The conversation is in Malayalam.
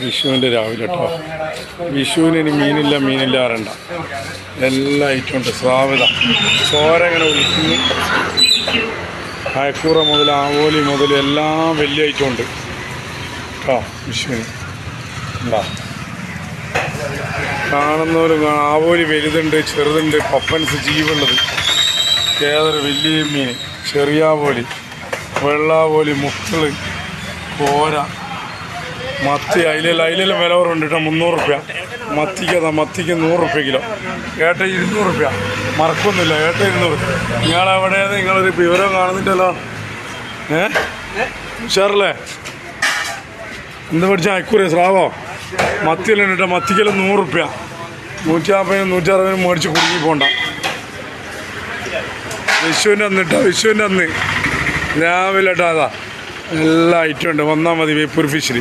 വിഷുവിൻ്റെ രാവിലെ കേട്ടോ. വിഷുവിന് ഇനി മീനില്ല അറിയണ്ട, എല്ലാ ഐറ്റം ഉണ്ട്. സ്രാവിത ചോര ഇങ്ങനെ ഒഴിക്കുന്നു. അയക്കൂറ മുതൽ ആവോലി മുതൽ എല്ലാം വലിയ ഐറ്റം ഉണ്ട് കേട്ടോ. വിഷുവിന് ഉണ്ടാ കാണുന്നവരും ആവോലി വലുതുണ്ട്, ചെറുതുണ്ട്, പപ്പൻസ് ജീവുള്ളത്, ഏതൊരു വലിയ മീൻ, ചെറിയാവോലി, വെള്ളാവോലി, മുക്കള്, കോര, മത്തി, അയിലെല്ലാം വില കുറവുണ്ട് കേട്ടോ. 300 റുപ്യ മത്തിക്ക് 100 റുപ്യ കിലോ. ഏട്ട 200 റുപ്യ, മറക്കൊന്നുമില്ല. ഏട്ട 200. നിങ്ങളെവിടെയാണ്? നിങ്ങളൊരു വിവരം കാണുന്നില്ലല്ലോ. ഉഷാറല്ലേ? എന്ത് പഠിച്ച അയക്കൂറിയ സ്രാവോ? മത്തിയെല്ലാം കേട്ടോ. മത്തിക്കെല്ലാം 100 റുപ്യ, 150 160 മേടിച്ച് കുടുങ്ങി പോണ്ട. വിഷുവിൻ്റെ അന്ന് കേട്ടോ, വിഷുവിൻ്റെ അന്ന് രാവിലെ കേട്ടോ. അതാ എല്ലാ ഐറ്റം ഉണ്ട്. വന്നാൽ മതി വേപ്പൂർ ഫിഷിൽ.